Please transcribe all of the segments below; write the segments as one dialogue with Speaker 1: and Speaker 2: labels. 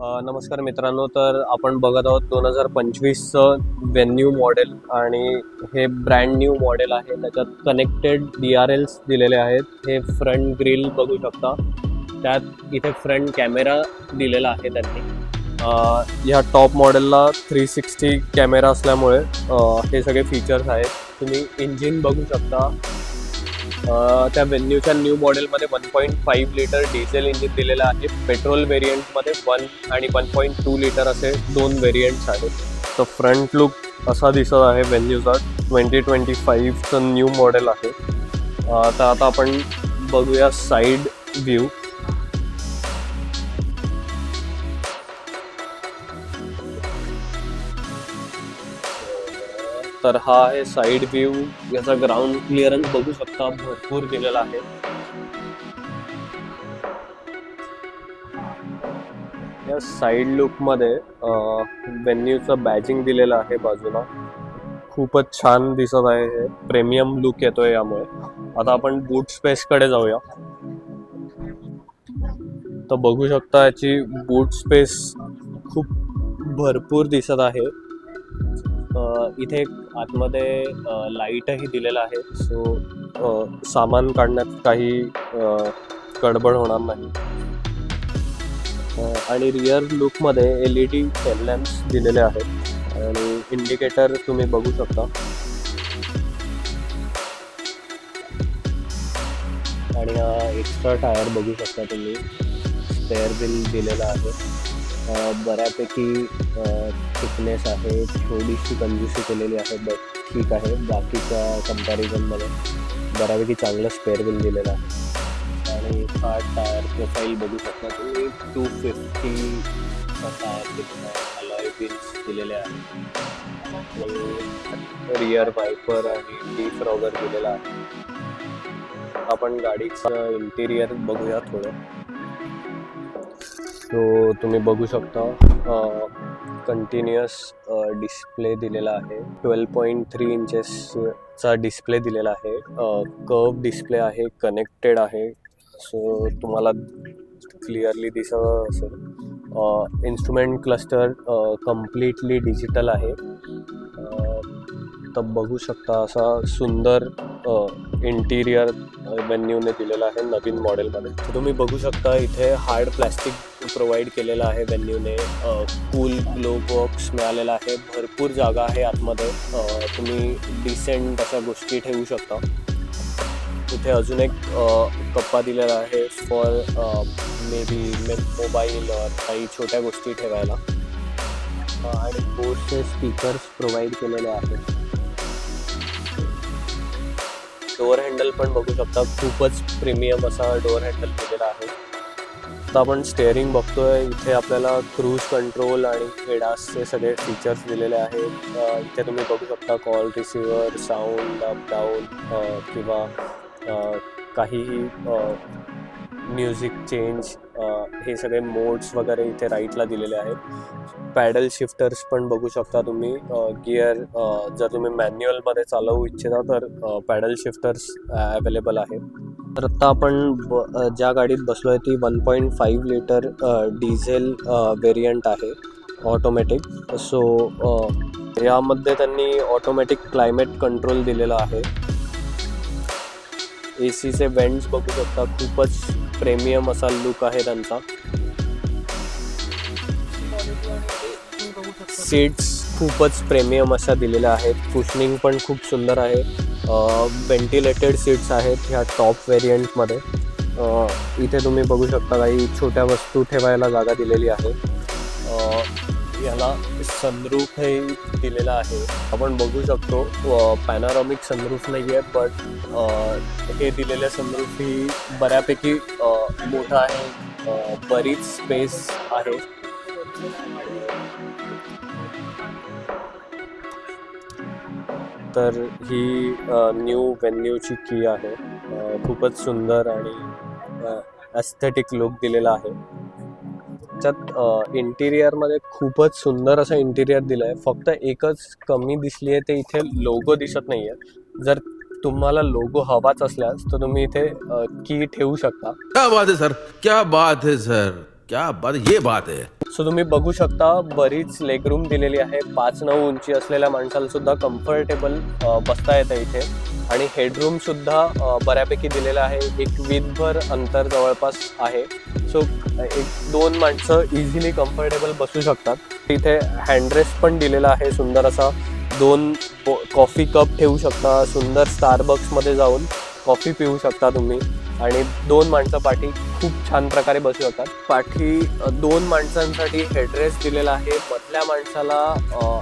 Speaker 1: नमस्कार मित्रांनो, तर आपण बघत आहोत 2025चं व्हेन्यू मॉडेल आणि हे ब्रँड न्यू मॉडेल आहे. त्याच्यात कनेक्टेड DRLs दिलेले आहेत. हे फ्रंट ग्रिल बघू शकता, त्यात इथे फ्रंट कॅमेरा दिलेला आहे त्यांनी. ह्या टॉप मॉडेलला 360 कॅमेरा असल्यामुळे हे सगळे फीचर्स आहेत. तुम्ही इंजिन बघू शकता. त्या व्हेन्यूच्या न्यू मॉडेलमध्ये 1.5 लिटर डिझेल इंजिन दिलेलं आहे. पेट्रोल व्हेरियंटमध्ये 1 आणि 1.2 लिटर असे 2 व्हेरियंट्स आहेत. तर फ्रंट लुक असा दिसत आहे व्हेन्यूचा. 2025चं न्यू मॉडेल आहे. तर आता आपण बघूया साईड व्ह्यू. तर हा आहे साईड व्ह्यू. याचा ग्राउंड क्लिअरन्स बघू शकता, भरपूर दिलेला आहे. या साईड लुक मध्ये व्हेन्यूचं बॅजिंग दिलेलं आहे बाजूला. खूपच छान दिसत आहे. हे प्रीमियम लुक येतोय यामुळे. आता आपण बूट स्पेस कडे जाऊया. तर बघू शकता याची बूट स्पेस खूप भरपूर दिसत आहे. इथे आतमध्ये लाईटही दिलेला आहे, सो सामान काढण्यात काही गडबड होणार नाही. आणि रिअर लुकमध्ये LED टेल लॅम्प्स दिलेले आहेत आणि इंडिकेटर तुम्ही बघू शकता. आणि एक्स्ट्रा टायर बघू शकता तुम्ही. स्पेअर व्हील दिलेला आहे. बऱ्यापैकी थिकनेस आहे. थोडीशी कंजूसी केलेली आहे, बट ठीक आहे. बाकीच्या कम्पॅरिझनमध्ये बऱ्यापैकी चांगलं स्पेअर व्हील दिलेलं आहे. आणि हा टायर प्रोफाईल बघू शकता तुम्ही. 250 टायर दिलेला आहे. अलॉय व्हील्स दिलेले आहेत. रिअर वायपर आणि डिफ्रॉगर दिलेला आहे. आपण गाडीचं इंटिरियर बघूया थोडं. तो तुम्ही बघू शकता कंटिन्युअस डिस्प्ले दिलेला आहे. 12.3 इंचेसचा डिस्प्ले दिलेला आहे. कर्व डिस्प्ले आहे, कनेक्टेड आहे, सो तुम्हाला क्लिअरली दिसत असेल. इन्स्ट्रुमेंट क्लस्टर कम्प्लिटली डिजिटल आहे. तर बघू शकता असा सुंदर इंटिरियर व्हेन्यूने दिलेला आहे नवीन मॉडेलमध्ये. तर तुम्ही बघू शकता इथे हार्ड प्लॅस्टिक प्रोव्हाइड केलेलं आहे व्हेन्यूने. कूल ग्लो बॉक्स मिळालेला आहे. भरपूर जागा आहे आतमध्ये. तुम्ही डिसेंट अशा गोष्टी ठेवू शकता. इथे अजून एक कप्पा दिलेला आहे फॉर मे बी मोबाईल काही छोट्या गोष्टी ठेवायला. आणि बोटचे स्पीकर्स प्रोव्हाइड केलेले आहेत. डोअर हँडल पण बघू शकता. खूपच प्रीमियम असा डोअर हँडल दिलेला आहे. आता आपण स्टेअरिंग बघतोय. इथे आपल्याला क्रूज कंट्रोल आणि एडासचे सगळे फीचर्स दिलेले आहेत. इथे तुम्ही बघू शकता call receiver, sound up down किंवा काहीही म्युझिक चेंज, हे सगळे मोड्स वगैरे इथे राईटला दिलेले आहेत. पॅडल शिफ्टर्स पण बघू शकता तुम्ही. गिअर जर तुम्ही मॅन्युअलमध्ये चालवू इच्छिता तर पॅडल शिफ्टर्स अवेलेबल आहेत. तर आत्ता आपण ज्या गाडीत बसलो आहे ती 1.5 लिटर डिझेल व्हेरियंट आहे, ऑटोमॅटिक. सो यामध्ये त्यांनी ऑटोमॅटिक क्लायमेट कंट्रोल दिलेला आहे. ACचे वेंट्स बघू शकता. खूपच प्रीमियम असा लुक आहे त्यांचा. सीट्स खूपच प्रीमियम अशा दिलेल्या आहेत. कुशनिंग पण खूप सुंदर आहे. व्हेंटिलेटेड सीट्स आहेत ह्या टॉप व्हेरियंटमध्ये. इथे तुम्ही बघू शकता काही छोट्या वस्तू ठेवायला जागा दिलेली आहे. याला सनरूफ हे दिलेला आहे. आपण बघू शकतो पॅनोरामिक सनरूफ नाही आहे, बट हे दिलेलं सनरूफ ही बऱ्यापैकी मोठं आहे. बरीच स्पेस आहे. तर ही न्यू व्हेन्यूची की आहे. खूपच सुंदर आणि एस्थेटिक लुक दिलेला आहे. त्याच्यात इंटिरियरमध्ये खूपच सुंदर असं इंटिरियर दिलं आहे. फक्त एकच कमी दिसली आहे, ते इथे लोगो दिसत नाही आहे. जर तुम्हाला लोगो हवाच असल्यास तर तुम्ही इथे की ठेवू शकता.
Speaker 2: क्या बात है सर, क्या बात है सर, क्या बात, ये बात है.
Speaker 1: सो तुम्ही बघू शकता बरीच लेगरूम दिलेली आहे. 5'9" उंची असलेल्या माणसाला सुद्धा कम्फर्टेबल बसता येतं इथे. आणि हेडरूम सुद्धा बऱ्यापैकी दिलेला आहे. एक वीतभर अंतर जवळपास आहे. सो 1-2 माणसं इझिली कम्फर्टेबल बसू शकतात. इथे हँडरेस्ट पण दिलेला आहे सुंदर असा. 2 कॉफी कप ठेवू शकता. सुंदर स्टारबक्समध्ये जाऊन कॉफी पिऊ शकता तुम्ही. आणि 2 माणसं पाठी खूप छान प्रकारे बसू शकतात. पाठी 2 माणसांसाठी हेडरेस्ट दिलेला आहे. मधल्या माणसाला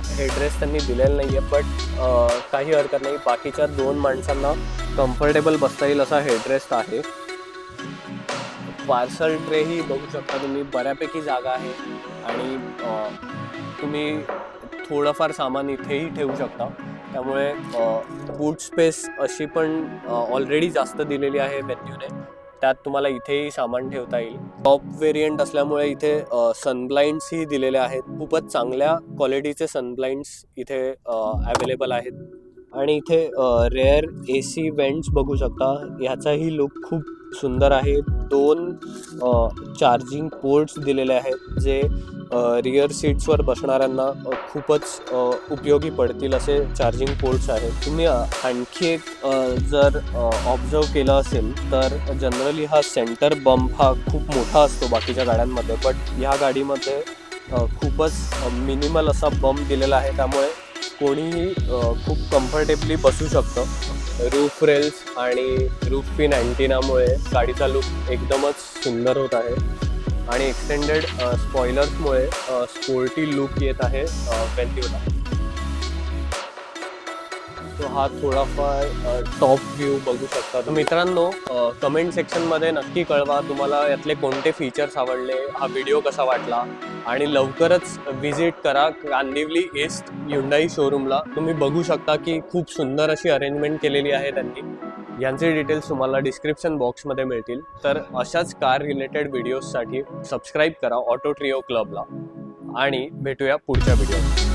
Speaker 1: हेडरेस्ट त्यांनी दिलेला नाही आहे, बट काही हरकत नाही. बाकीच्या 2 माणसांना कम्फर्टेबल बसता येईल असा हेडरेस्ट आहे. पार्सल ट्रेही बघू शकता तुम्ही. बऱ्यापैकी जागा आहे आणि तुम्ही थोडंफार सामान इथेही ठेवू शकता. त्यामुळे बूट स्पेस अशी पण ऑलरेडी जास्त दिलेली आहे व्हेन्यूने. त्यात तुम्हाला इथेही सामान ठेवता येईल. टॉप व्हेरियंट असल्यामुळे इथे सनब्लाइंड्सही दिलेले आहेत. खूपच चांगल्या क्वालिटीचे सनब्लाइंड्स इथे अवेलेबल आहेत. आणि इथे रेअर AC वेंट्स बघू शकता. ह्याचाही लुक खूप सुंदर आहे. 2 चार्जिंग पोर्ट्स दिलेले आहेत जे रिअर सीट्सवर बसणाऱ्यांना खूपच उपयोगी पडतील असे चार्जिंग पोर्ट्स आहेत. तुम्ही आणखी एक जर ऑब्झर्व केलं असेल तर जनरली हा सेंटर बंप हा खूप मोठा असतो बाकीच्या गाड्यांमध्ये, बट ह्या गाडीमध्ये खूपच मिनिमल असा बंप दिलेला आहे. त्यामुळे कोणीही खूप कम्फर्टेबली बसू शकतं. रूफ रेल्स आणि रूफ पिन अँटिनामुळे गाडीचा लुक एकदमच सुंदर होत आहे. आणि एक्सटेंडेड स्पॉयलर्समुळे स्पोर्टी लुक येत आहे व्हेन्यूला. सो हा थोडाफार टॉप व्ह्यू बघू शकता. तर मित्रांनो, कमेंट सेक्शनमध्ये नक्की कळवा तुम्हाला यातले कोणते फीचर्स आवडले, हा व्हिडिओ कसा वाटला. आणि लवकरच व्हिजिट करा कांदिवली ईस्ट Hyundai शोरूमला. तुम्ही बघू शकता की खूप सुंदर अशी अरेंजमेंट केलेली आहे त्यांनी. यांचे डिटेल्स तुम्हाला डिस्क्रिप्शन बॉक्समध्ये मिळतील. तर अशाच कार रिलेटेड व्हिडिओजसाठी सबस्क्राईब करा ऑटो ट्रिओ क्लबला. आणि भेटूया पुढच्या व्हिडिओत.